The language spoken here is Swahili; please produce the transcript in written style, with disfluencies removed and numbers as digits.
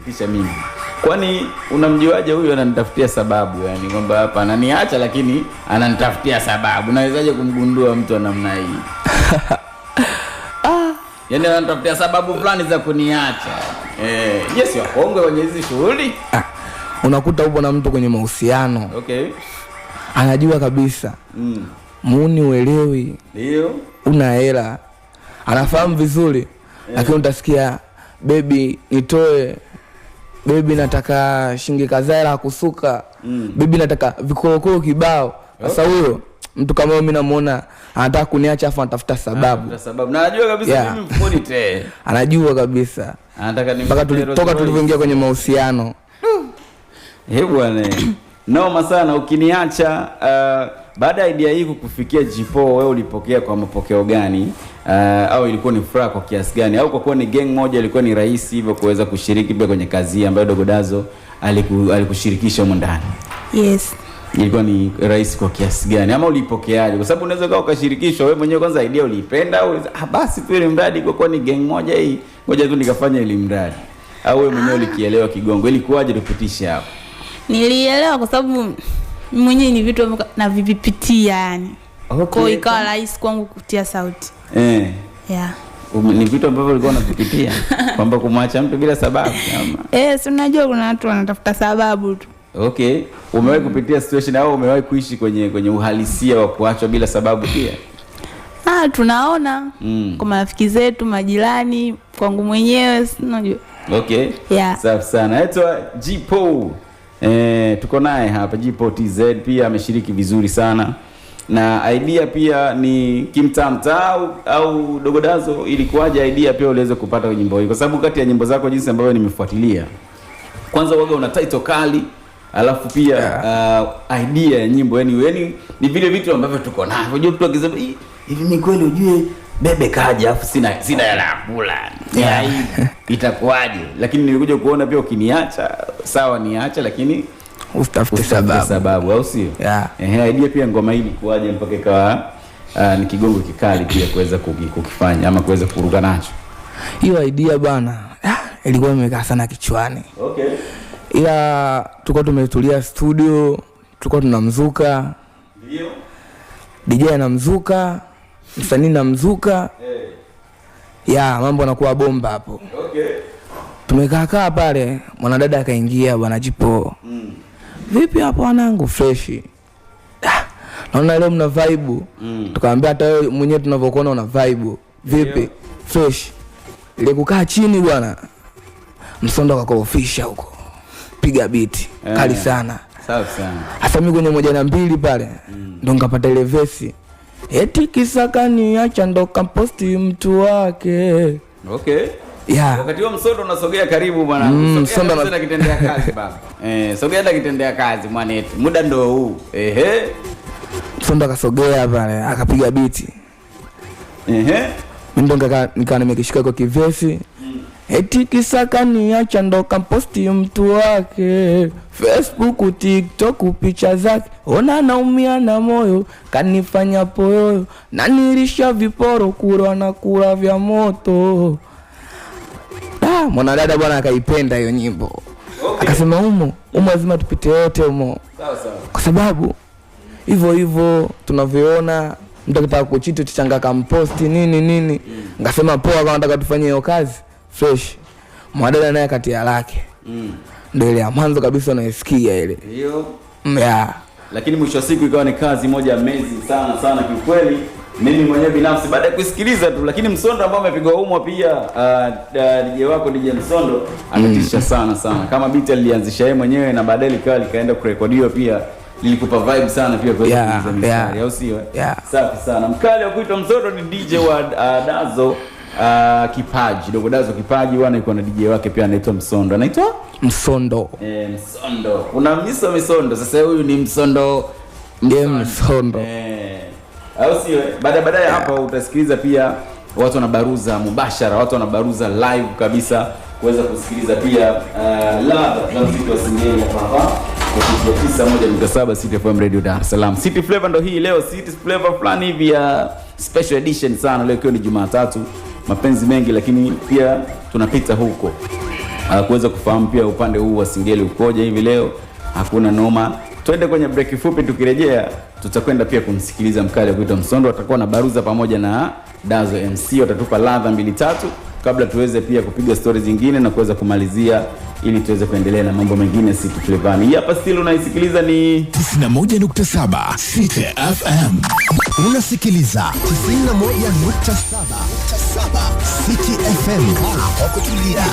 kunipitisha mimi. Kwani unamjuaje huyu ananitafutia sababu? Yani kwamba hapa ananiacha lakini ananitafutia sababu. Nawezaje kumgundua mtu wa namna hii? Yani ananitafutia sababu fulani za kuniacha. Yes, wakongwe kwenye hizi shughuli. Unakuta upo na mtu kwenye mahusiano. Okay. Anajua kabisa. Muuni uelewi. Ndio. Una hela. Anafahamu vizuri. Lakini utasikia baby nitoe, baby nataka shilingi kadhaa hela kusuka, baby nataka vikorokoro kibao. Sasa huyo mtu kama mimi namuona anataka kuniacha afa anatafuta sababu. Na anajua kabisa mimi mfukoni te. Anajua kabisa. Anataka mpaka tulivyoingia kwenye mahusiano. Bwana. Noma sana ukiniacha. Baada ya idea hii kukufikia Jipo, wewe ulipokea kwa mapokeo gani? Au ilikuwa ni furaha kwa kiasi gani? Au kwa kuwa ni gang moja ilikuwa ni rahisi hivyo kuweza kushiriki pia kwenye kazi ambayo Dogo Dazo alikushirikisha huko ndani? Yes. Ilikuwa ni rahisi kwa kiasi gani? Ama ulipokeaje? Kwa sababu unaweza ukashirikishwa wewe mwenyewe, kwanza idea uliipenda au basi tu ile mradi kwa kuwa ni gang moja hii, ngoja tu nikafanya ile mradi. Au wewe mwenyewe ulikielewa kigongo? Ilikuwaje tupitishe hapo? Nilielewa kwa sababu mwenyewe ni vitu na vipitia yani. Okay. Kwa ikawa rahisi kwangu kutia sauti. Yeah. Ni vitu ambavyo ulikuwa unapitia kwamba kumwacha mtu bila sababu ama? Si unajua kuna watu wanatafuta sababu tu. Okay. Umewahi kupitia situation au umewahi kuishi kwenye uhalisia wa kuachwa bila sababu pia? Tunaona kwa marafiki zetu, majirani, kwangu mwenyewe unajua. Okay. Yeah. Safi sana. Aitwa Jipo. Tuko naye hapa Jipo TZ, pia ameshiriki vizuri sana. Na idea pia ni kimtamta au Dogo Dazo, ilikuwaje idea pia uweze kupata nyimbo hii? Kwa sababu kati ya nyimbo zako jinsi ambavyo nimefuatilia, kwanza waga una title kali, alafu pia idea ya nyimbo yani ni vile vitu ambavyo tuko navyo. Unajua mtu akisema hivi ni kweli, ujue bebe kaja afu sina hela kula. Itakuwaje? Lakini nilikuja kuona pia ukiniacha, sawa niacha lakini usitafute sababu au sio? Idea pia ngoma hii kuaje mpaka ikawa ni kigongo kikali pia kuweza kukifanya ama kuweza kuruka nacho? Hiyo idea bana ilikuwa imekaa sana kichwani. Okay. Ila tulikuwa tumetulia studio, tulikuwa tunamzuka. Ndio. DJ anamzuka, msanii namzuka. Mambo yanakuwa bomba hapo. Okay. Tumekaa pale, mwanadada akaingia, bwana Jipo. Vipi hapo wanangu fresh? Naona leo mna vibe. Tukamwambia hata wewe mwenyewe tunavyokuona una vibe. Vipi? Fresh. Ile kukaa chini bwana. Msondo akakorofisha huko. Piga beat kali sana. Safi sana. Hasa mimi kwenye 1 na 2 pale ndo ngapata ile verse. Eti kisakani acha ndo kamposti mtu wake. Okay. Wakati huo Msondo unasogea karibu bwana. Msondo anakitendea kazi baba. Sogea na kitendea kazi mwanetu. Muda ndo huu. Msondo akasogea pale, akapiga beat. Mimi ndo nikawa nimekishika kwa kivesi. Eti kisakani acha ndo kamposti mtu wake. Facebook, TikTok, picha zake. Ona naumia na moyo, kanifanya poyo. Na nilisha viporo kura na kula vya moto. Mwanadada bwana akaipenda hiyo nyimbo. Okay. Akasema umo lazima tupite yote umo. Sawa. Kwa sababu hivyo tunavyoona mtu akitaka kuchiti tuchanga kamposti nini. Ngasema poa, kama nataka tufanye hiyo kazi fresh. Mwanadada naye kati ya lake. Ndio ile ya mwanzo kabisa unaisikia ile. Hiyo. Lakini mwisho wa siku ikawa ni kazi moja amazing sana kiukweli. Mimi mwenyewe binafsi baada ya kusikiliza tu, lakini Msondo ambao amepigwa umwa pia DJ wako DJ Msondo ametisha sana. Kama beat alianzisha yeye mwenyewe na baadaye likaenda kurekodiwa pia, lilikupa vibe sana pia kwa hizo mistari au sio? Safi sana. Mkali wa kuitwa Msondo ni DJ wa Dazo Kipaji. Dogo Dazo Kipaji wana yuko na DJ wake pia anaitwa Msondo. Anaitwa Msondo. Msondo. Una Msondo. Sasa huyu ni Msondo. Msondo. Au sio? Baadaye hapa utasikiliza pia watu wanabaruza mubashara, watu wanabaruza live kabisa kuweza kusikiliza pia live na muziki wa Singeli hapa kwa 91.7 City FM Radio Dar es Salaam. City Flavor ndo hii leo, City Flavor fulani hivi ya special edition sana leo, ikiwa ni Jumatatu, mapenzi mengi, lakini pia tunapita huko. kuweza kufahamu pia upande huu wa Singeli ukoje hivi leo. Hakuna noma. Twende kwenye break fupi, tukirejea tutakwenda pia kumsikiliza mkali wa kuitwa Msondo. Atakuwa na Baruza pamoja na Dazo MC, watatupa ladha 2-3 kabla tuweze pia kupiga stories zingine na kuweza kumalizia ili tuweze kuendelea na mambo mengine City Flavor. Hapa still unaisikiliza ni 91.7 City FM. Unasikiliza 91.7 City FM. Kwa kutulia.